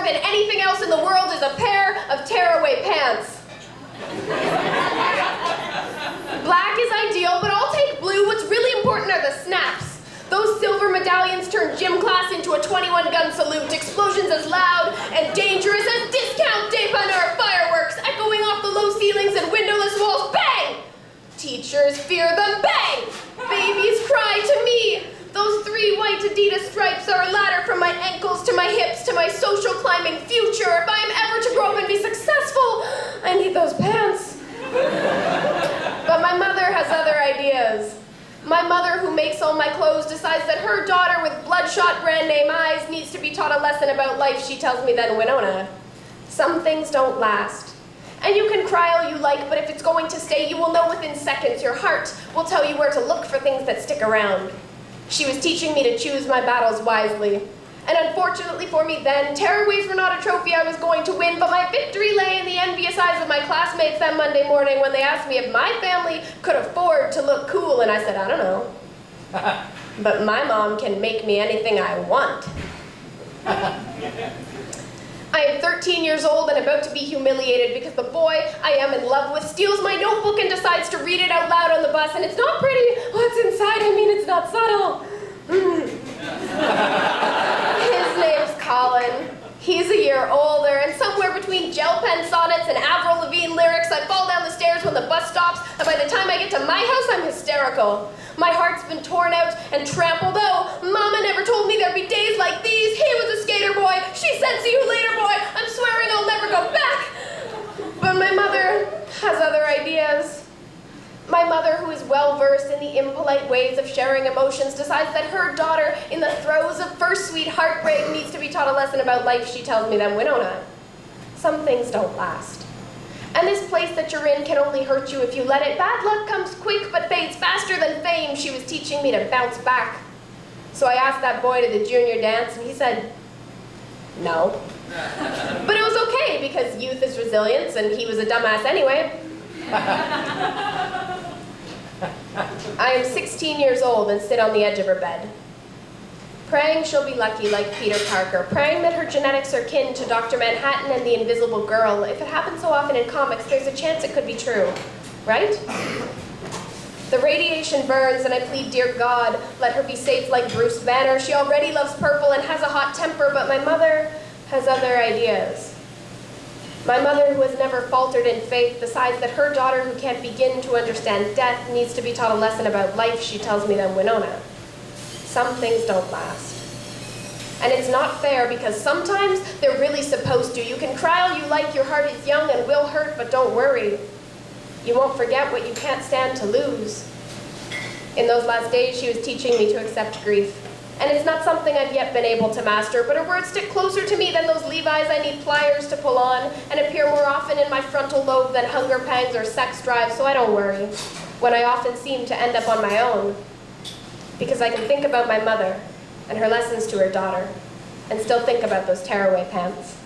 than anything else in the world is a pair of tearaway pants. Black is ideal, but I'll take blue. What's really important are the snaps. Those silver medallions turn gym class into a 21-gun salute. Explosions as loud and dangerous as discount dépanneur fireworks echoing off the low ceilings and windowless walls. Bang! Teachers fear them. Bang! Babies cry to me. Those 3 white Adidas stripes are a ladder from my ankles to my hips to my social climbing future. If I am ever to grow up and be successful, I need those pants. But my mother has other ideas. My mother, who makes all my clothes, decides that her daughter with bloodshot brand name eyes needs to be taught a lesson about life. She tells me then, Winona, some things don't last. And you can cry all you like, but if it's going to stay, you will know within seconds. Your heart will tell you where to look for things that stick around. She was teaching me to choose my battles wisely. And unfortunately for me then, tearaways were not a trophy I was going to win, but my victory lay in the envious eyes of my classmates that Monday morning when they asked me if my family could afford to look cool, and I said, I don't know. But my mom can make me anything I want. I am 13 years old and about to be humiliated because the boy I am in love with steals my notebook and decides to read it out loud on the bus, and it's not pretty. What's inside? I mean, it's not subtle. His name's Colin. He's a year older, and somewhere between gel pen sonnets and Avril Lavigne lyrics, I fall down the stairs when the bus stops, and by the time I get to my house, I'm hysterical. My heart's been torn out and trampled. Oh, Mama never told me there'd be days like these. He was a skater boy. She said, see you later, boy. I'm swearing I'll never go back. But my mother has other ideas. My mother, who is well-versed in the impolite ways of sharing emotions, decides that her daughter, in the throes of first sweet heartbreak, needs to be taught a lesson about life. She tells me then, Winona, some things don't last. And this place that you're in can only hurt you if you let it. Bad luck comes quick but fades faster than fame. She was teaching me to bounce back. So I asked that boy to the junior dance, and he said, no. But it was okay, because youth is resilience, and he was a dumbass anyway. I am 16 years old and sit on the edge of her bed, praying she'll be lucky like Peter Parker, praying that her genetics are kin to Dr. Manhattan and the Invisible Girl. If it happens so often in comics, there's a chance it could be true, right? The radiation burns and I plead, dear God, let her be safe like Bruce Banner. She already loves purple and has a hot temper, but my mother has other ideas. My mother, who has never faltered in faith, decides that her daughter, who can't begin to understand death, needs to be taught a lesson about life. She tells me then, Winona, some things don't last. And it's not fair, because sometimes they're really supposed to. You can cry all you like, your heart is young and will hurt, but don't worry. You won't forget what you can't stand to lose. In those last days, she was teaching me to accept grief. And it's not something I've yet been able to master, but her words stick closer to me than those Levi's I need pliers to pull on, and appear more often in my frontal lobe than hunger pangs or sex drive, so I don't worry, when I often seem to end up on my own. Because I can think about my mother and her lessons to her daughter, and still think about those tearaway pants.